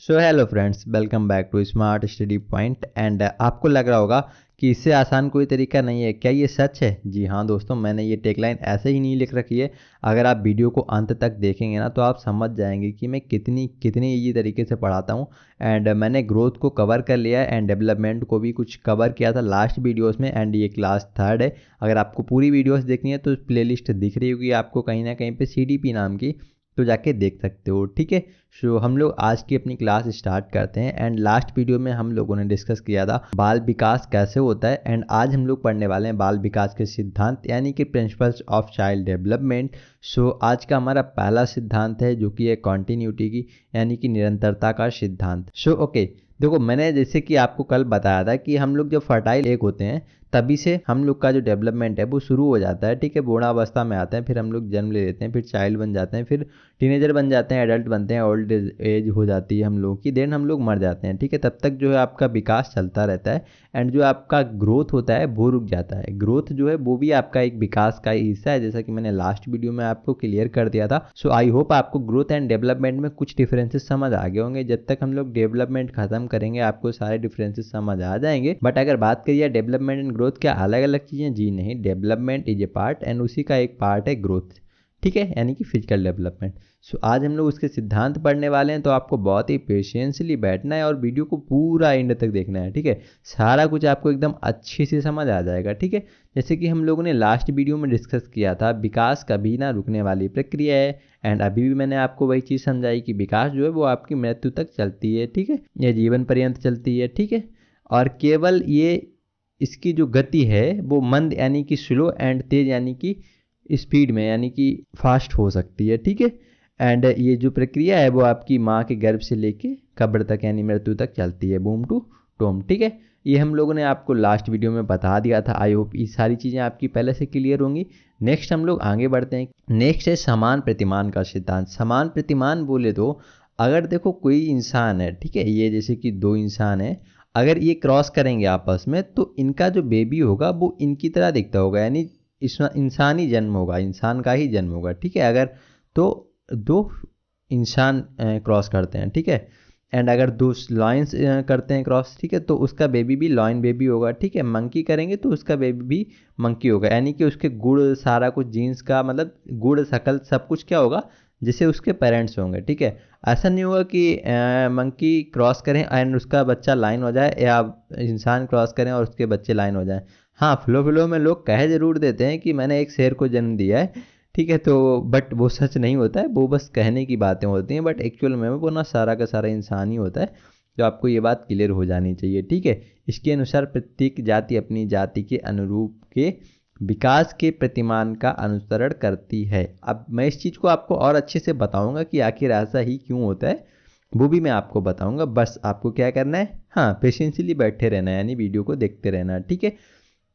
So hello friends, welcome back to smart study point. And आपको लग रहा होगा कि इससे आसान कोई तरीका नहीं है, क्या ये सच है? जी हाँ दोस्तों, मैंने ये टैगलाइन ऐसे ही नहीं लिख रखी है। अगर आप वीडियो को अंत तक देखेंगे ना तो आप समझ जाएंगे कि मैं कितनी कितनी ईजी तरीके से पढ़ाता हूँ। एंड मैंने ग्रोथ को कवर कर लिया है एंड डेवलपमेंट को भी कुछ कवर किया था लास्ट वीडियोस में। एंड ये क्लास थर्ड है। अगर आपको पूरी वीडियोस देखनी है तो प्लेलिस्ट दिख रही होगी आपको कहीं ना कहीं पे CDP नाम की, तो जाके देख सकते हो। ठीक है, सो हम लोग आज की अपनी क्लास स्टार्ट करते हैं। एंड लास्ट वीडियो में हम लोगों ने डिस्कस किया था बाल विकास कैसे होता है। एंड आज हम लोग पढ़ने वाले हैं बाल विकास के सिद्धांत यानी कि प्रिंसिपल्स ऑफ चाइल्ड डेवलपमेंट। सो आज का हमारा पहला सिद्धांत है जो कि है कॉन्टिन्यूटी की यानी कि निरंतरता का सिद्धांत। सो ओके, देखो मैंने जैसे कि आपको कल बताया था कि हम लोग जब फर्टाइल एग होते हैं तभी से हम लोग का जो डेवलपमेंट है वो शुरू हो जाता है। ठीक है, बूढ़ावस्था में आते हैं, फिर हम लोग जन्म ले लेते हैं, फिर चाइल्ड बन जाते हैं, फिर टीनेजर बन जाते हैं, एडल्ट बनते हैं, ओल्ड एज हो जाती है हम लोग की, देन हम लोग मर जाते हैं। ठीक है, तब तक जो है आपका विकास चलता रहता है एंड जो आपका ग्रोथ होता है वो रुक जाता है। ग्रोथ जो है वो भी आपका एक विकास का ही हिस्सा है, जैसा कि मैंने लास्ट वीडियो में आपको क्लियर कर दिया था। सो आई होप आपको ग्रोथ एंड डेवलपमेंट में कुछ डिफरेंसेस समझ आ गए होंगे। जब तक हम लोग डेवलपमेंट खत्म करेंगे आपको सारे डिफरेंसेस समझ आ जाएंगे। बट अगर बात करिए डेवलपमेंट एंड ग्रोथ क्या अलग अलग चीज़ें, जी नहीं, development is a part and उसी का एक पार्ट है ग्रोथ। ठीक है, यानी कि फिजिकल डेवलपमेंट। सो आज हम लोग उसके सिद्धांत पढ़ने वाले हैं, तो आपको बहुत ही पेशेंसली बैठना है और वीडियो को पूरा एंड तक देखना है। ठीक है, सारा कुछ आपको एकदम अच्छे से समझ आ जाएगा। ठीक है, जैसे कि हम लोगों ने लास्ट वीडियो में डिस्कस किया था, विकास कभी ना रुकने वाली प्रक्रिया है। एंड अभी भी मैंने आपको वही चीज़ समझाई कि विकास जो है वो आपकी मृत्यु तक चलती है। ठीक है, यह जीवन पर्यंत चलती है। ठीक है, और केवल ये इसकी जो गति है वो मंद यानी कि स्लो एंड तेज यानी कि स्पीड में यानी कि फास्ट हो सकती है। ठीक है, एंड ये जो प्रक्रिया है वो आपकी माँ के गर्भ से लेके कब्र तक यानी मृत्यु तक चलती है, बूम टू टोम। ठीक है, ये हम लोगों ने आपको लास्ट वीडियो में बता दिया था। आई होप ये सारी चीज़ें आपकी पहले से क्लियर होंगी। नेक्स्ट हम लोग आगे बढ़ते हैं। नेक्स्ट है समान प्रतिमान का सिद्धांत। समान प्रतिमान बोले तो अगर देखो कोई इंसान है, ठीक है, ये जैसे कि दो इंसान है, अगर ये क्रॉस करेंगे आपस में तो इनका जो बेबी होगा वो इनकी तरह दिखता होगा, यानी इंसानी जन्म होगा, इंसान का ही जन्म होगा। ठीक है, अगर तो दो इंसान क्रॉस करते हैं, ठीक है, एंड अगर दो लॉयंस करते हैं क्रॉस, ठीक है, तो उसका बेबी भी लॉयन बेबी होगा। ठीक है, मंकी करेंगे तो उसका बेबी भी मंकी होगा, यानी कि उसके गुण सारा कुछ जीन्स का मतलब गुण शकल सब कुछ क्या होगा जैसे उसके पेरेंट्स होंगे। ठीक है, ऐसा नहीं होगा कि मंकी क्रॉस करें एंड उसका बच्चा लाइन हो जाए या इंसान क्रॉस करें और उसके बच्चे लाइन हो जाए। हाँ, फ्लो में लोग कह जरूर देते हैं कि मैंने एक शेर को जन्म दिया है। ठीक है, तो बट वो सच नहीं होता है, वो बस कहने की बातें होती हैं। बट एक्चुअल में वो ना सारा का सारा इंसान ही होता है, तो आपको ये बात क्लियर हो जानी चाहिए। ठीक है, इसके अनुसार प्रत्येक जाति अपनी जाति के अनुरूप के विकास के प्रतिमान का अनुसरण करती है। अब मैं इस चीज़ को आपको और अच्छे से बताऊंगा कि आखिर ऐसा ही क्यों होता है, वो भी मैं आपको बताऊंगा। बस आपको क्या करना है, हाँ, पेशेंसली बैठे रहना है, यानी वीडियो को देखते रहना है। ठीक है,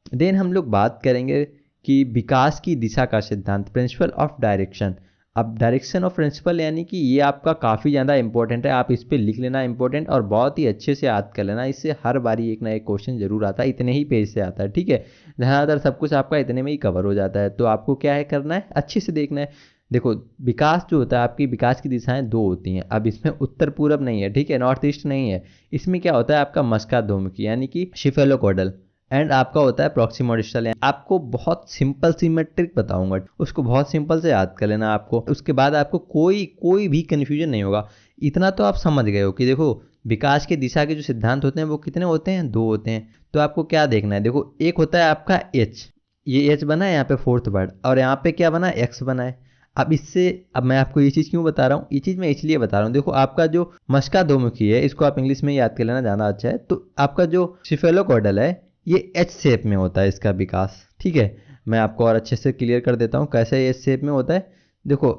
देन हम लोग बात करेंगे कि विकास की दिशा का सिद्धांत, प्रिंसिपल ऑफ डायरेक्शन। अब डायरेक्शन ऑफ प्रिंसिपल यानी कि ये आपका काफ़ी ज़्यादा इंपॉर्टेंट है, आप इस पर लिख लेना इंपॉर्टेंट और बहुत ही अच्छे से याद कर लेना। इससे हर बारी एक ना एक क्वेश्चन जरूर आता है, इतने ही पेज से आता है। ठीक है, ज़्यादातर सब कुछ आपका इतने में ही कवर हो जाता है, तो आपको क्या है करना है, अच्छे से देखना है। देखो, विकास जो होता है आपकी विकास की दिशाएं दो होती हैं। अब इसमें उत्तर पूरब नहीं है, ठीक है, नॉर्थ ईस्ट नहीं है। इसमें क्या होता है आपका मस्काधोमुखी यानी कि शिफेलोकोडल एंड आपका होता है प्रॉक्सिमल डिस्टल। आपको बहुत सिंपल सी मैं ट्रिक बताऊंगा, उसको बहुत सिंपल से याद कर लेना आपको। उसके बाद आपको कोई भी कन्फ्यूजन नहीं होगा। इतना तो आप समझ गए हो कि देखो विकास की दिशा के जो सिद्धांत होते हैं वो कितने होते हैं, दो होते हैं। तो आपको क्या देखना है, देखो एक होता है आपका एच, ये एच बना है यहाँ पे फोर्थ वर्ड, और यहाँ पे क्या बना है, एक्स बना है। अब मैं आपको ये चीज़ क्यों बता रहा हूँ, ये चीज़ मैं इसलिए बता रहा हूँ, देखो आपका जो मस्का दोमुखी है, इसको आप इंग्लिश में याद कर लेना, ज़्यादा अच्छा है। तो आपका जो सिफेलोकॉडल है ये एच शेप में होता है इसका विकास। ठीक है, मैं आपको और अच्छे से क्लियर कर देता हूँ कैसे एच शेप में होता है। देखो,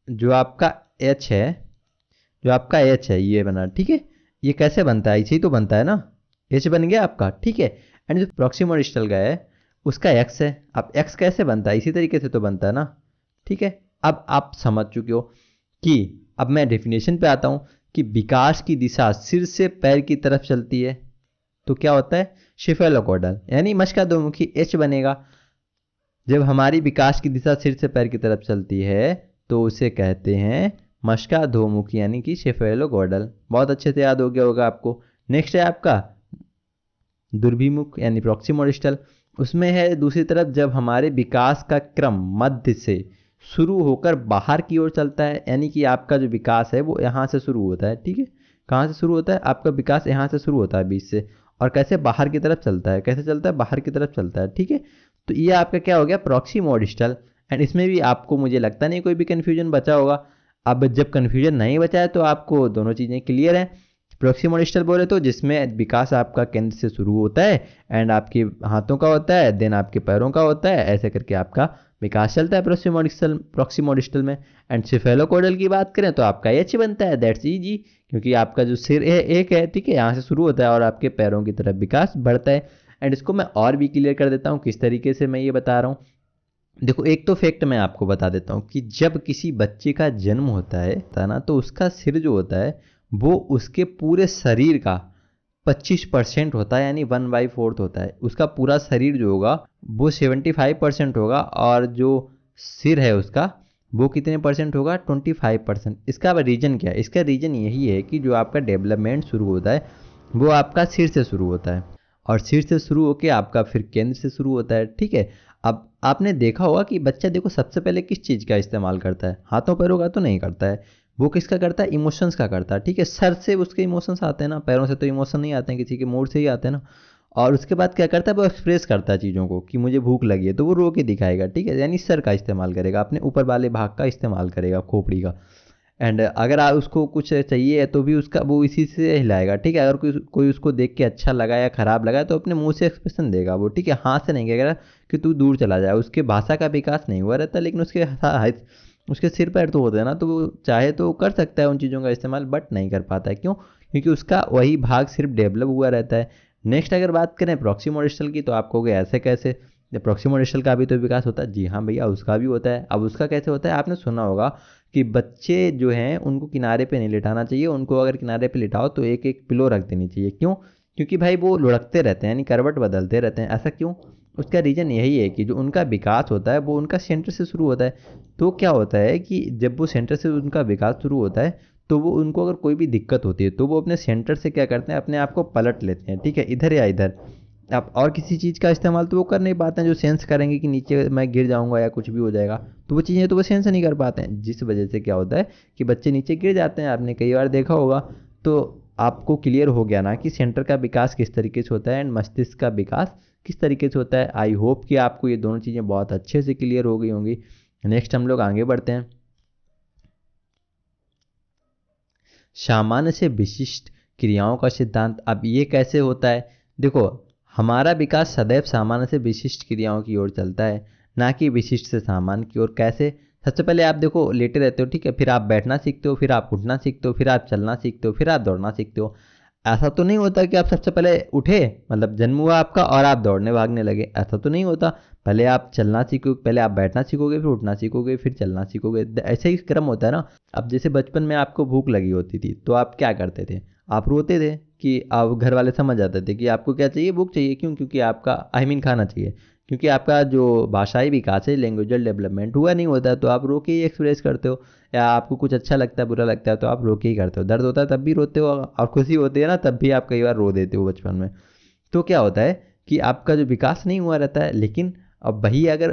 जो आपका एच है, ये बना, ठीक है, ये कैसे बनता है, इसे ही तो बनता है ना, एच बन गया आपका। ठीक है, एंड जो प्रॉक्सिमल डिस्टल का है उसका एक्स है। अब एक्स कैसे बनता है, इसी तरीके से तो बनता है ना। ठीक है, अब आप समझ चुके हो कि अब मैं डेफिनेशन पे आता हूँ कि विकास की दिशा सिर से पैर की तरफ चलती है, तो क्या होता है, शिफेलोकोडल यानी मस्काधोमुखी एच बनेगा। जब हमारी विकास की दिशा सिर से पैर की तरफ चलती है तो उसे कहते हैं मस्काधोमुखी यानी कि सेफेलोगोडल, बहुत अच्छे से याद हो गया होगा आपको। नेक्स्ट है आपका दुर्भिमुख यानी प्रॉक्सिमल डिस्टल। उसमें है दूसरी तरफ जब हमारे विकास का क्रम मध्य से शुरू होकर बाहर की ओर चलता है, यानी कि आपका जो विकास है वो यहाँ से शुरू होता है, ठीक है। कहाँ से शुरू होता है? आपका विकास यहाँ से शुरू होता है बीच से, और कैसे बाहर की तरफ चलता है, कैसे चलता है? बाहर की तरफ चलता है, ठीक है। तो ये आपका क्या हो गया? Proximal distal. एंड इसमें भी आपको मुझे लगता नहीं कोई भी कन्फ्यूजन बचा होगा। अब जब कन्फ्यूजन नहीं बचा है तो आपको दोनों चीज़ें क्लियर हैं। प्रॉक्सिमल डिस्टल बोले तो जिसमें विकास आपका केंद्र से शुरू होता है एंड आपके हाथों का होता है, देन आपके पैरों का होता है, ऐसे करके आपका विकास चलता है प्रॉक्सिमल डिस्टल में। एंड सेफेलोकोडल की बात करें तो आपका एच बनता है, दैट्स इजी, क्योंकि आपका जो सिर है एक है, ठीक है, यहाँ से शुरू होता है और आपके पैरों की तरफ विकास बढ़ता है। एंड इसको मैं और भी क्लियर कर देता हूँ किस तरीके से मैं ये बता रहा हूँ। देखो, एक तो फैक्ट मैं आपको बता देता हूँ कि जब किसी बच्चे का जन्म होता है ना, तो उसका सिर जो होता है वो उसके पूरे शरीर का 25% होता है, यानी 1/4 होता है। उसका पूरा शरीर जो होगा वो 75% होगा, और जो सिर है उसका वो कितने परसेंट होगा? 25%। इसका रीजन क्या है? इसका रीजन यही है कि जो आपका डेवलपमेंट शुरू होता है वो आपका सिर से शुरू होता है, और सिर से शुरू होकर आपका फिर केंद्र से शुरू होता है, ठीक है। अब आपने देखा होगा कि बच्चा देखो सबसे पहले किस चीज़ का इस्तेमाल करता है? हाथों पैरों का तो नहीं करता है, वो किसका करता है? इमोशंस का करता है, ठीक है। सर से उसके इमोशंस आते हैं ना, पैरों से तो इमोशन नहीं आते हैं, किसी के मूड से ही आते हैं ना। और उसके बाद क्या करता है? वो एक्सप्रेस करता है चीज़ों को कि मुझे भूख लगी है, तो वो रो के दिखाएगा, ठीक है, यानी सर का इस्तेमाल करेगा, अपने ऊपर वाले भाग का इस्तेमाल करेगा, खोपड़ी का। एंड अगर आप उसको कुछ चाहिए है तो भी उसका वो इसी से हिलाएगा, ठीक है। अगर कोई कोई उसको देख के अच्छा लगा या खराब लगा तो अपने मुंह से एक्सप्रेशन देगा वो, ठीक है, हाथ से नहीं कहेगा कि तू दूर चला जाए। उसके भाषा का विकास नहीं हुआ रहता, लेकिन उसके सिर पैर तो होते हैं ना, तो वो चाहे तो कर सकता है उन चीज़ों का इस्तेमाल, बट नहीं कर पाता है। क्यों? क्योंकि उसका वही भाग सिर्फ डेवलप हुआ रहता है। नेक्स्ट अगर बात करें प्रॉक्सिमल डिस्टल की, तो आप कहोगे ऐसे कैसे? प्रॉक्सिमल डिस्टल का भी तो विकास होता है। जी हाँ भैया, उसका भी होता है। अब उसका कैसे होता है? आपने सुना होगा कि बच्चे जो हैं उनको किनारे पे नहीं लिटाना चाहिए, उनको अगर किनारे पे लिटाओ तो एक एक पिलो रख देनी चाहिए। क्यों? क्योंकि भाई वो लुढ़कते रहते हैं, यानी करवट बदलते रहते हैं। ऐसा क्यों? उसका रीज़न यही है कि जो उनका विकास होता है वो उनका सेंटर से शुरू होता है। तो क्या होता है कि जब वो सेंटर से उनका विकास शुरू होता है तो वो उनको अगर कोई भी दिक्कत होती है तो वो अपने सेंटर से क्या करते हैं? अपने आप को पलट लेते हैं, ठीक है, इधर या इधर। आप और किसी चीज़ का इस्तेमाल तो वो कर नहीं पाते हैं जो सेंस करेंगे कि नीचे मैं गिर जाऊंगा या कुछ भी हो जाएगा, तो वो चीज़ें तो वो सेंस नहीं कर पाते हैं, जिस वजह से क्या होता है कि बच्चे नीचे गिर जाते हैं। आपने कई बार देखा होगा। तो आपको क्लियर हो गया ना कि सेंटर का विकास किस तरीके से होता है एंड मस्तिष्क का विकास किस तरीके से होता है। आई होप कि आपको ये दोनों चीज़ें बहुत अच्छे से क्लियर हो गई होंगी। नेक्स्ट हम लोग आगे बढ़ते हैं। सामान्य से विशिष्ट क्रियाओं का सिद्धांत। अब ये कैसे होता है? देखो, हमारा विकास सदैव सामान्य से विशिष्ट क्रियाओं की ओर चलता है, ना कि विशिष्ट से सामान्य की ओर। कैसे? सबसे पहले आप देखो, लेटे रहते हो, ठीक है, फिर आप बैठना सीखते हो, फिर आप उठना सीखते हो, फिर आप चलना सीखते हो, फिर आप दौड़ना सीखते हो। ऐसा तो नहीं होता कि आप सबसे पहले उठे, मतलब जन्म हुआ आपका और आप दौड़ने भागने लगे, ऐसा तो नहीं होता। पहले आप चलना सीखोगे, पहले आप बैठना सीखोगे, फिर उठना सीखोगे, फिर चलना सीखोगे, ऐसे ही क्रम होता है ना। अब जैसे बचपन में आपको भूख लगी होती थी तो आप क्या करते थे? आप रोते थे कि आप घर वाले समझ जाते थे कि आपको क्या चाहिए? भूख चाहिए। क्यों? क्योंकि आपका खाना चाहिए, क्योंकि आपका जो भाषाई विकास है, लैंग्वेजल डेवलपमेंट हुआ नहीं होता है, तो आप रो के ही एक्सप्रेस करते हो। या आपको कुछ अच्छा लगता है, बुरा लगता है, तो आप रो के ही करते हो। दर्द होता है तब भी रोते हो, और खुशी होती है ना तब भी आप कई बार रो देते हो बचपन में। तो क्या होता है कि आपका जो विकास नहीं हुआ रहता है। लेकिन अब वही अगर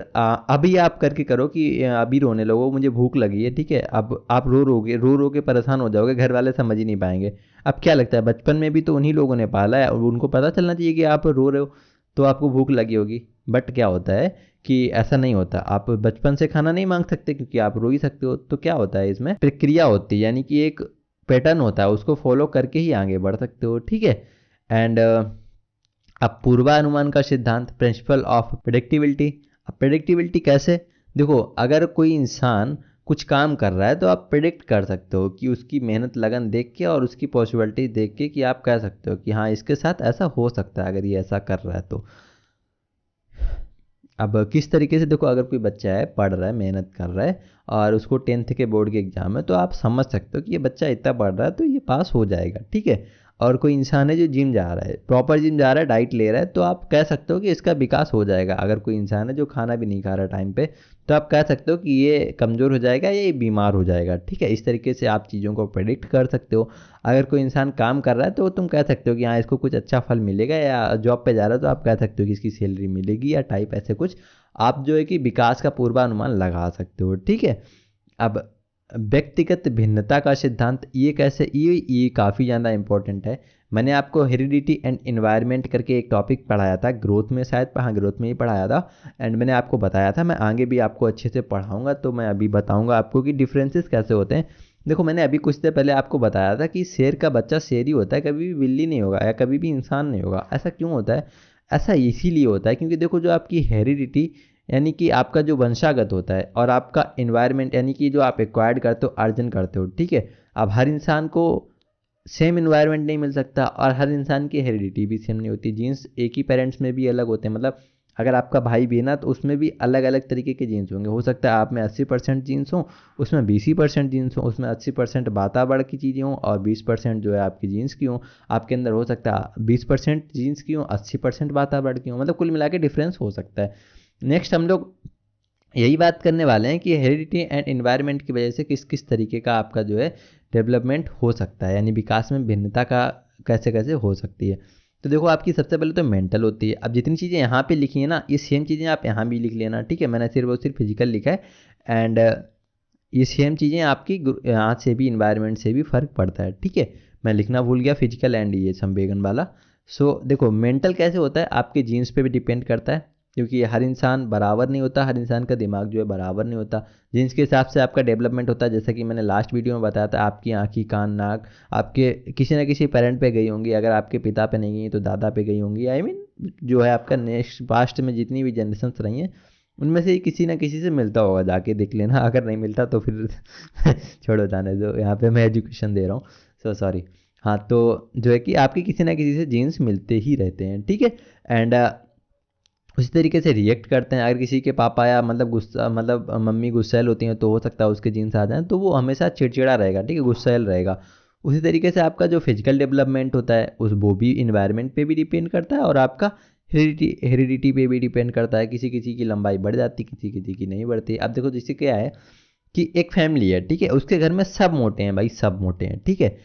अभी आप करके करो कि अभी रोने लगो, मुझे भूख लगी है, ठीक है, अब आप रो के परेशान हो जाओगे, घर वाले समझ ही नहीं पाएंगे। अब क्या लगता है, बचपन में भी तो उन्हीं लोगों ने पाला है और उनको पता चलना चाहिए कि आप रो रहे हो तो आपको भूख लगी होगी। बट क्या होता है कि ऐसा नहीं होता। आप बचपन से खाना नहीं मांग सकते क्योंकि आप रो ही सकते हो। तो क्या होता है, इसमें प्रक्रिया होती है, यानी कि एक पैटर्न होता है, उसको फॉलो करके ही आगे बढ़ सकते हो, ठीक है। एंड अब पूर्वानुमान का सिद्धांत, प्रिंसिपल ऑफ प्रेडिक्टिबिलिटी। अब प्रेडिक्टिबिलिटी कैसे? देखो, अगर कोई इंसान कुछ काम कर रहा है तो आप प्रिडिक्ट कर सकते हो कि उसकी मेहनत लगन देख के और उसकी पॉसिबिलिटी देख के कि आप कह सकते हो कि हाँ, इसके साथ ऐसा हो सकता है अगर ये ऐसा कर रहा है तो। अब किस तरीके से? देखो, अगर कोई बच्चा है, पढ़ रहा है, मेहनत कर रहा है और उसको 10th के बोर्ड के एग्जाम है, तो आप समझ सकते हो कि ये बच्चा इतना पढ़ रहा है तो ये पास हो जाएगा, ठीक है। और कोई इंसान है जो जिम जा रहा है, प्रॉपर जिम जा रहा है, डाइट ले रहा है, तो आप कह सकते हो कि इसका विकास हो जाएगा। अगर कोई इंसान है जो खाना भी नहीं खा रहा टाइम पे, तो आप कह सकते हो कि ये कमज़ोर हो जाएगा या ये बीमार हो जाएगा। ठीक है, इस तरीके से आप चीज़ों को प्रेडिक्ट कर सकते हो। अगर कोई इंसान काम कर रहा है तो तुम कह सकते हो कि हाँ इसको कुछ अच्छा फल मिलेगा, या जॉब पे जा रहा है तो आप कह सकते हो कि इसकी सैलरी मिलेगी या टाइप ऐसे कुछ आप जो है कि विकास का पूर्वानुमान लगा सकते हो। ठीक है, अब व्यक्तिगत भिन्नता का सिद्धांत ये कैसे, ये काफ़ी ज़्यादा इंपॉर्टेंट है। मैंने आपको हेरिडिटी एंड एनवायरनमेंट करके एक टॉपिक पढ़ाया था, ग्रोथ में शायद, हाँ ग्रोथ में ही पढ़ाया था। एंड मैंने आपको बताया था मैं आगे भी आपको अच्छे से पढ़ाऊंगा, तो मैं अभी बताऊंगा आपको कि डिफरेंसेस कैसे होते हैं। देखो मैंने अभी कुछ देर पहले आपको बताया था कि शेर का बच्चा शेर ही होता है, कभी भी बिल्ली नहीं होगा या कभी भी इंसान नहीं होगा। ऐसा क्यों होता है? ऐसा इसीलिए होता है क्योंकि देखो जो आपकी हेरिडिटी यानी कि आपका जो वंशागत होता है, और आपका इन्वायरमेंट यानी कि जो आप एक्वायर्ड करते हो, अर्जन करते हो। ठीक है, अब हर इंसान को सेम इन्वायरमेंट नहीं मिल सकता, और हर इंसान की हेरिडिटी भी सेम नहीं होती। जीन्स एक ही पेरेंट्स में भी अलग होते हैं, मतलब अगर आपका भाई भी है ना, तो उसमें भी अलग अलग तरीके के जीन्स होंगे। हो सकता है आप में 80% जीन्स हों, उसमें 20% जीन्स हों, उसमें 80% वातावरण की चीज़ें हों और 20% जो है आपकी जीन्स की हों। आपके अंदर हो सकता है 20% जीन्स की हों, 80% वातावरण की हों, मतलब कुल मिला के डिफरेंस हो सकता है। नेक्स्ट हम लोग यही बात करने वाले हैं कि हेरिडिटी एंड एनवायरनमेंट की वजह से किस किस तरीके का आपका जो है डेवलपमेंट हो सकता है, यानी विकास में भिन्नता का कैसे कैसे हो सकती है। तो देखो आपकी सबसे पहले तो मेंटल होती है। अब जितनी चीज़ें यहाँ पे लिखी है ना, ये सेम चीज़ें आप यहाँ भी लिख लेना। ठीक है, मैंने सिर्फ और सिर्फ फिजिकल लिखा है। एंड ये सेम चीज़ें आपकी यहाँ से भी इन्वायरमेंट से भी फ़र्क पड़ता है। ठीक है, मैं लिखना भूल गया फिजिकल एंड ये संवेगन वाला। सो देखो मेंटल कैसे होता है, आपके जीन्स पे भी डिपेंड करता है, क्योंकि हर इंसान बराबर नहीं होता, हर इंसान का दिमाग जो है बराबर नहीं होता। जीन्स के हिसाब से आपका डेवलपमेंट होता है। जैसा कि मैंने लास्ट वीडियो में बताया था, आपकी आँखी कान नाक आपके किसी ना किसी पेरेंट पे गई होंगी। अगर आपके पिता पे नहीं गई तो दादा पे गई होंगी। आई मीन जो है आपका नेक्स्ट पास्ट में जितनी भी जनरेशन्स रही हैं उनमें से किसी ना किसी से मिलता होगा, जाके देख लेना। अगर नहीं मिलता तो फिर छोड़ो, जाने दो, यहाँ पे मैं एजुकेशन दे रहा हूँ, सो सॉरी। हाँ, तो जो है कि आपके किसी ना किसी से जीन्स मिलते ही रहते हैं। ठीक है, एंड उसी तरीके से रिएक्ट करते हैं। अगर किसी के पापा या मतलब गुस्सा मतलब मम्मी गुस्सैल होती हैं, तो हो सकता है उसके जीन्स आ जाएं, तो वो हमेशा चिड़चिड़ा रहेगा। ठीक है, गुस्सैल रहेगा। उसी तरीके से आपका जो फिजिकल डेवलपमेंट होता है उस वो भी इन्वायरमेंट पे भी डिपेंड करता है, और आपका हेरिडिटी पे भी डिपेंड करता है। किसी किसी की लंबाई बढ़ जाती, किसी किसी की नहीं बढ़ती। अब देखो जैसे क्या है कि एक फैमिली है, ठीक है, उसके घर में सब मोटे हैं भाई, सब मोटे हैं। ठीक है,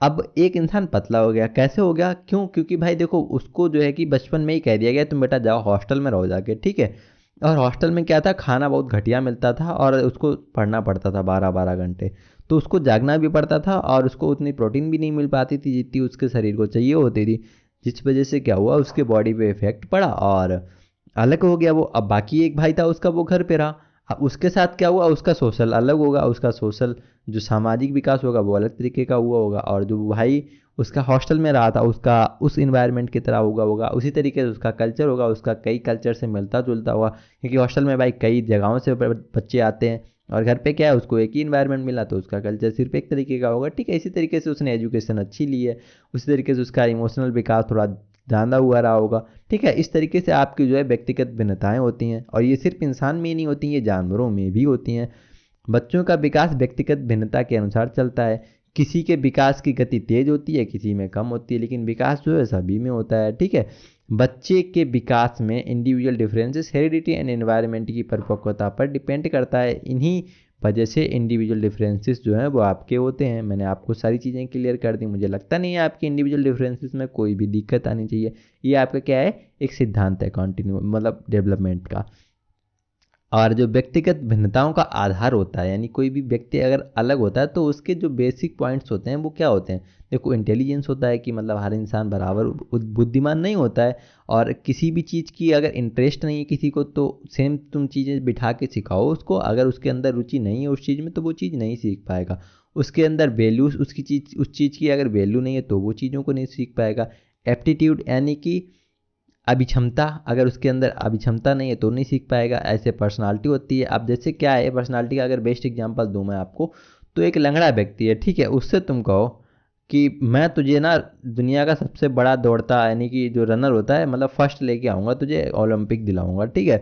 अब एक इंसान पतला हो गया, कैसे हो गया, क्यों? क्योंकि भाई देखो उसको जो है कि बचपन में ही कह दिया गया तुम बेटा जाओ हॉस्टल में रहो जाके। ठीक है, और हॉस्टल में क्या था, खाना बहुत घटिया मिलता था और उसको पढ़ना पड़ता था 12-12 घंटे, तो उसको जागना भी पड़ता था और उसको उतनी प्रोटीन भी नहीं मिल पाती थी जितनी उसके शरीर को चाहिए होती थी। जिस वजह से क्या हुआ, उसके बॉडी पे इफेक्ट पड़ा और अलग हो गया वो। अब बाकी एक भाई था उसका, वो घर पे रहा। अब उसके साथ क्या हुआ, उसका सोशल अलग होगा, उसका सोशल जो सामाजिक विकास होगा वो अलग तरीके का हुआ होगा। और जो भाई उसका हॉस्टल में रहा था उसका उस इन्वायरमेंट की तरह होगा उसी तरीके से उसका कल्चर होगा, उसका कई कल्चर से मिलता जुलता होगा, क्योंकि हॉस्टल में भाई कई जगहों से बच्चे आते हैं, और घर पे क्या है उसको एक ही इन्वायरमेंट मिला तो उसका कल्चर सिर्फ एक तरीके का होगा। ठीक है, इसी तरीके से उसने एजुकेशन अच्छी ली है, उसी तरीके से उसका इमोशनल विकास थोड़ा ज़्यादा हुआ रहा होगा। ठीक है, इस तरीके से आपकी जो है व्यक्तिगत भिन्नताएं होती हैं, और ये सिर्फ इंसान में ही नहीं होती, ये जानवरों में भी होती हैं। बच्चों का विकास व्यक्तिगत भिन्नता के अनुसार चलता है। किसी के विकास की गति तेज होती है, किसी में कम होती है, लेकिन विकास जो है सभी में होता है। ठीक है, बच्चे के विकास में individual differences heredity and environment की परिपक्वता पर डिपेंड करता है। इन्हीं वजह से इंडिविजुअल डिफरेंसेस जो हैं वो आपके होते हैं। मैंने आपको सारी चीज़ें क्लियर कर दी, मुझे लगता नहीं है आपकी इंडिविजुअल डिफरेंसेस में कोई भी दिक्कत आनी चाहिए। ये आपका क्या है, एक सिद्धांत है कंटिन्यू मतलब डेवलपमेंट का। और जो व्यक्तिगत भिन्नताओं का आधार होता है, यानी कोई भी व्यक्ति अगर अलग होता है तो उसके जो बेसिक पॉइंट्स होते हैं वो क्या होते हैं। देखो इंटेलिजेंस होता है कि मतलब हर इंसान बराबर बुद्धिमान नहीं होता है, और किसी भी चीज़ की अगर इंटरेस्ट नहीं है किसी को तो सेम तुम चीज़ें बिठा के सिखाओ उसको, अगर उसके अंदर रुचि नहीं है उस चीज़ में तो वो चीज़ नहीं सीख पाएगा। उसके अंदर वैल्यूज उसकी चीज़ उस चीज़ की अगर वैल्यू नहीं है तो वो चीज़ों को नहीं सीख पाएगा। एप्टीट्यूड यानी कि अभिक्षमता, अगर उसके अंदर अभिक्षमता नहीं है तो नहीं सीख पाएगा। ऐसे पर्सनालिटी होती है। अब जैसे क्या है पर्सनालिटी का अगर बेस्ट एग्जांपल दूं मैं आपको, तो एक लंगड़ा व्यक्ति है, ठीक है, उससे तुम कहो कि मैं तुझे ना दुनिया का सबसे बड़ा दौड़ता यानी कि जो रनर होता है मतलब फर्स्ट लेके आऊँगा तुझे, ओलंपिक दिलाऊंगा, ठीक है,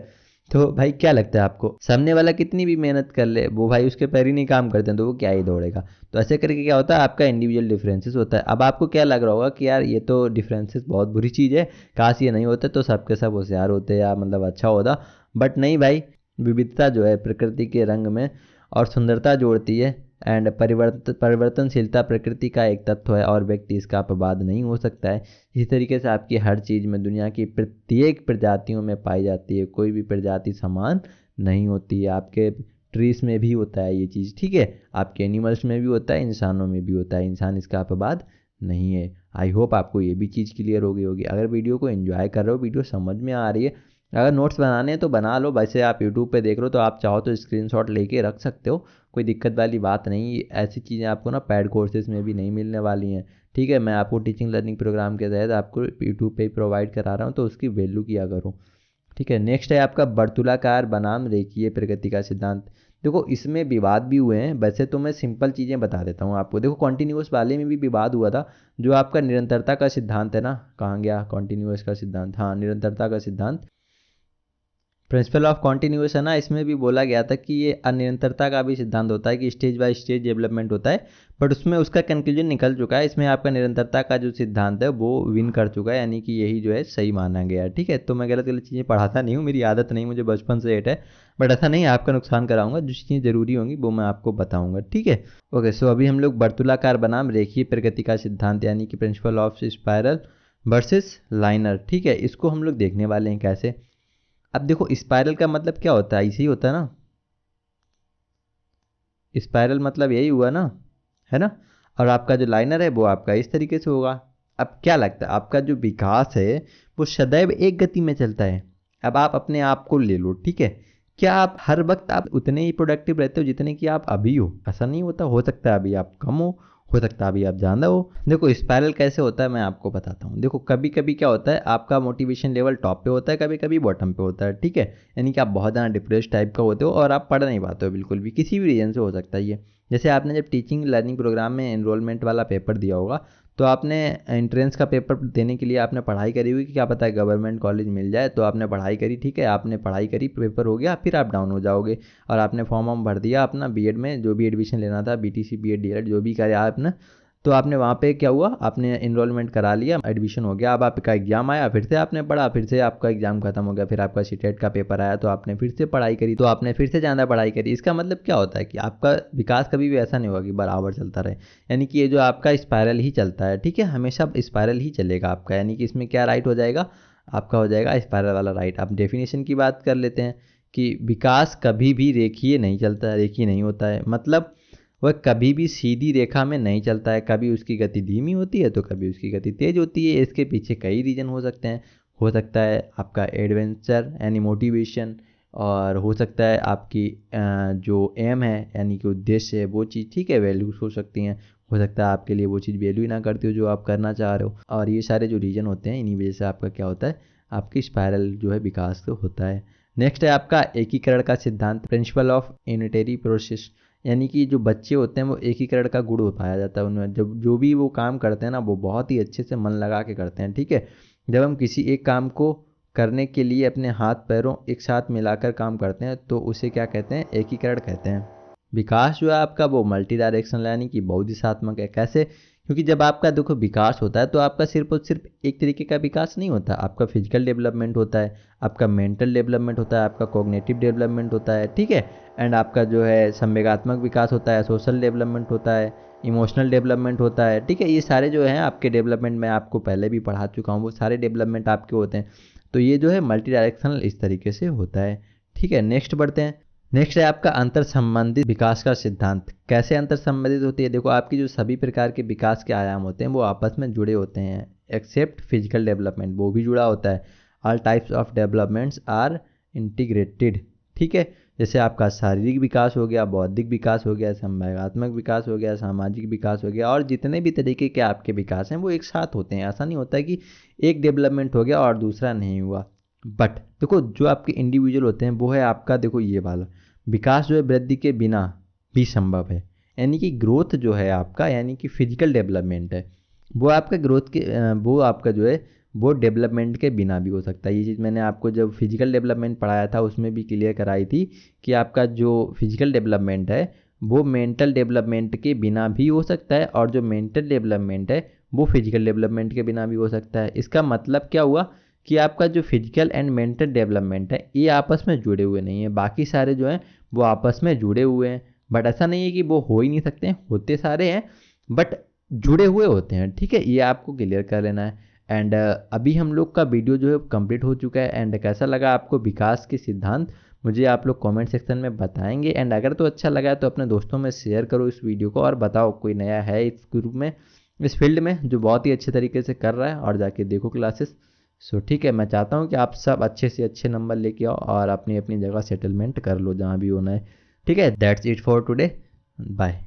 तो भाई क्या लगता है आपको, सामने वाला कितनी भी मेहनत कर ले, वो भाई उसके पैर ही नहीं काम करते हैं तो वो क्या ही दौड़ेगा। तो ऐसे करके क्या होता है, आपका इंडिविजुअल डिफरेंसेस होता है। अब आपको क्या लग रहा होगा कि यार ये तो डिफरेंसेस बहुत बुरी चीज़ है, काश ये नहीं होते तो सबके सब होशियार होते या मतलब अच्छा होता। बट नहीं भाई, विविधता जो है प्रकृति के रंग में और सुंदरता जोड़ती है। एंड परिवर्तनशीलता प्रकृति का एक तत्व है और व्यक्ति इसका अपवाद नहीं हो सकता है। इसी तरीके से आपकी हर चीज़ में दुनिया की प्रत्येक प्रजातियों में पाई जाती है, कोई भी प्रजाति समान नहीं होती है। आपके ट्रीज में भी होता है ये चीज़, ठीक है, आपके एनिमल्स में भी होता है, इंसानों में भी होता है, इंसान इसका अपवाद नहीं है। आई होप आपको ये भी चीज़ क्लियर हो गई होगी। अगर वीडियो को एंजॉय कर रहे हो, वीडियो समझ में आ रही है, अगर नोट्स बनाने हैं तो बना लो। वैसे आप यूट्यूब पे देख रहे हो तो आप चाहो तो स्क्रीनशॉट लेके रख सकते हो, कोई दिक्कत वाली बात नहीं। ऐसी चीज़ें आपको ना पैड कोर्सेज में भी नहीं मिलने वाली हैं, ठीक है। मैं आपको टीचिंग लर्निंग प्रोग्राम के तहत आपको यूट्यूब पे ही प्रोवाइड करा रहा हूँ, तो उसकी वैल्यू किया करो, ठीक है। नेक्स्ट है आपका वर्तुलाकार बनाम रेखीय प्रगति का सिद्धांत। देखो इसमें विवाद भी हुए हैं, वैसे तो मैं सिंपल चीज़ें बता देता हूँ आपको। देखो कॉन्टिन्यूस वाले में भी विवाद हुआ था। जो आपका निरंतरता का सिद्धांत है ना, कहाँ गया कॉन्टिन्यूस का सिद्धांत, हाँ निरंतरता का सिद्धांत, प्रिंसिपल ऑफ कॉन्टिन्यूस है ना, इसमें भी बोला गया था कि ये अनिरंतरता का भी सिद्धांत होता है कि स्टेज बाय स्टेज डेवलपमेंट होता है। बट उसमें उसका कंक्लूजन निकल चुका है, इसमें आपका निरंतरता का जो सिद्धांत है वो विन कर चुका है, यानी कि यही जो है सही माना गया है, ठीक है। तो मैं गलत गलत चीज़ें पढ़ाता नहीं हूँ, मेरी आदत नहीं, मुझे बचपन से एट है। बट ऐसा नहीं है आपका नुकसान कराऊंगा, जो चीज़ें जरूरी होंगी वो मैं आपको बताऊंगा, ठीक है। ओके, सो अभी हम लोग वर्तुलाकार बनाम रेखीय प्रगति का सिद्धांत यानी कि principle of spiral versus liner, ठीक है, इसको हम लोग देखने वाले हैं कैसे। अब देखो स्पाइरल का मतलब क्या होता है, इसे ही होता है ना, स्पाइरल मतलब यही हुआ ना, है ना। और आपका जो लाइनर है वो आपका इस तरीके से होगा। अब क्या लगता है, आपका जो विकास है वो सदैव एक गति में चलता है। अब आप अपने आप को ले लो, ठीक है, क्या आप हर वक्त आप उतने ही प्रोडक्टिव रहते हो जितने कि आप अभी हो? ऐसा नहीं होता, हो सकता है अभी आप कम हो सकता है अभी आप ज़्यादा हो। देखो स्पाइरल कैसे होता है मैं आपको बताता हूँ। देखो कभी कभी क्या होता है, आपका मोटिवेशन लेवल टॉप पे होता है, कभी कभी बॉटम पे होता है, ठीक है। यानी कि आप बहुत ज़्यादा डिप्रेस टाइप का होते हो और आप पढ़ नहीं पाते हो बिल्कुल भी, किसी भी रीज़न से हो सकता है ये। जैसे आपने जब टीचिंग लर्निंग प्रोग्राम में एनरोलमेंट वाला पेपर दिया होगा, तो आपने एंट्रेंस का पेपर देने के लिए आपने पढ़ाई करी हुई कि क्या पता है गवर्नमेंट कॉलेज मिल जाए, तो आपने पढ़ाई करी, ठीक है, आपने पढ़ाई करी, पेपर हो गया, फिर आप डाउन हो जाओगे। और आपने फॉर्म वॉर्म भर दिया अपना बीएड में, जो भी एडमिशन लेना था, बीटीसी बीएड डीएलएड जो भी कराया आपने, तो आपने वहाँ पे क्या हुआ, आपने इनरोलमेंट करा लिया, एडमिशन हो गया। अब आपका एग्जाम आया, फिर से आपने पढ़ा, फिर से आपका एग्जाम खत्म हो गया, फिर आपका सीटेट का पेपर आया, तो आपने फिर से पढ़ाई करी, तो आपने फिर से ज़्यादा पढ़ाई करी। इसका मतलब क्या होता है कि आपका विकास कभी भी ऐसा नहीं होगा कि बराबर चलता रहे, यानी कि ये जो आपका स्पायरल ही चलता है, ठीक है, हमेशा स्पायरल ही चलेगा आपका। यानी कि इसमें क्या राइट हो जाएगा, आपका हो जाएगा स्पायरल वाला राइट। अब डेफिनेशन की बात कर लेते हैं कि विकास कभी भी रेखीय नहीं चलता, रेखीय नहीं होता है, मतलब वह कभी भी सीधी रेखा में नहीं चलता है। कभी उसकी गति धीमी होती है तो कभी उसकी गति तेज होती है। इसके पीछे कई रीज़न हो सकते हैं। हो सकता है आपका एडवेंचर यानी मोटिवेशन, और हो सकता है आपकी जो एम है यानी कि उद्देश्य है वो चीज़, ठीक है, वैल्यूज हो सकती हैं। हो सकता है आपके लिए वो चीज़ वैल्यू ही ना करती हो जो आप करना चाह रहे हो। और ये सारे जो रीजन होते हैं इन्हीं वजह से आपका क्या होता है, आपकी स्पायरल जो है विकास तो होता है। नेक्स्ट है आपका एकीकरण का सिद्धांत, प्रिंसिपल ऑफ यूनिटरी प्रोसेस, यानी कि जो बच्चे होते हैं वो एकीकरण का गुण पाया जाता है उनमें। जब जो भी वो काम करते हैं ना वो बहुत ही अच्छे से मन लगा के करते हैं, ठीक है। जब हम किसी एक काम को करने के लिए अपने हाथ पैरों एक साथ मिलाकर काम करते हैं तो उसे क्या कहते हैं, एकीकरण कहते हैं। विकास जो है आपका वो मल्टी डायरेक्शनल यानी कि बहुदिशात्मक है। कैसे? क्योंकि जब आपका देखो विकास होता है तो आपका सिर्फ और सिर्फ एक तरीके का विकास नहीं होता, आपका फिजिकल डेवलपमेंट होता है, आपका मेंटल डेवलपमेंट होता है, आपका कॉग्निटिव डेवलपमेंट होता है, ठीक है। एंड आपका जो है संवेगात्मक विकास होता है, सोशल डेवलपमेंट होता है, इमोशनल डेवलपमेंट होता है, ठीक है। ये सारे जो हैं आपके डेवलपमेंट मैं आपको पहले भी पढ़ा चुका हूँ, वो सारे डेवलपमेंट आपके होते हैं। तो ये जो है मल्टी डायरेक्शनल इस तरीके से होता है, ठीक है। नेक्स्ट बढ़ते हैं। नेक्स्ट है आपका अंतर संबंधित विकास का सिद्धांत। कैसे अंतर संबंधित होती है? देखो आपकी जो सभी प्रकार के विकास के आयाम होते हैं वो आपस में जुड़े होते हैं, एक्सेप्ट फिजिकल डेवलपमेंट, वो भी जुड़ा होता है। All types of developments are integrated, ठीक है। जैसे आपका शारीरिक विकास हो गया, बौद्धिक विकास हो गया, संवेगात्मक विकास हो गया, सामाजिक विकास हो गया, और जितने भी तरीके के आपके विकास हैं वो एक साथ होते हैं। ऐसा नहीं होता है कि एक डेवलपमेंट हो गया और दूसरा नहीं हुआ। बट देखो जो आपके इंडिविजुअल होते हैं वो है आपका, देखो ये वाला विकास जो है वृद्धि के बिना भी संभव है। यानी कि ग्रोथ जो है आपका, यानी कि फिजिकल डेवलपमेंट है, वो आपका ग्रोथ के वो आपका जो है वो डेवलपमेंट के बिना भी हो सकता है। ये चीज़ मैंने आपको जब फिजिकल डेवलपमेंट पढ़ाया था उसमें भी क्लियर कराई थी कि आपका जो फिजिकल डेवलपमेंट है वो मेंटल डेवलपमेंट के बिना भी हो सकता है, और जो मेंटल डेवलपमेंट है वो फिजिकल डेवलपमेंट के बिना भी हो सकता है। इसका मतलब क्या हुआ कि आपका जो फिजिकल एंड मेंटल डेवलपमेंट है ये आपस में जुड़े हुए नहीं है, बाकी सारे जो हैं वो आपस में जुड़े हुए हैं। बट ऐसा नहीं है कि वो हो ही नहीं सकते हैं, होते सारे हैं बट जुड़े हुए होते हैं। ठीक है, ये आपको क्लियर कर लेना है। एंड अभी हम लोग का वीडियो जो है कंप्लीट हो चुका है। एंड कैसा लगा आपको विकास के सिद्धांत, मुझे आप लोग कमेंट सेक्शन में बताएंगे। एंड अगर तो अच्छा लगा है तो अपने दोस्तों में शेयर करो इस वीडियो को, और बताओ कोई नया है इस ग्रुप में, इस फील्ड में, जो बहुत ही अच्छे तरीके से कर रहा है, और जाके देखो क्लासेस। सो ठीक है, मैं चाहता हूँ कि आप सब अच्छे से अच्छे नंबर लेके आओ और अपनी अपनी जगह सेटलमेंट कर लो जहाँ भी होना है। ठीक है, that's it for today, bye.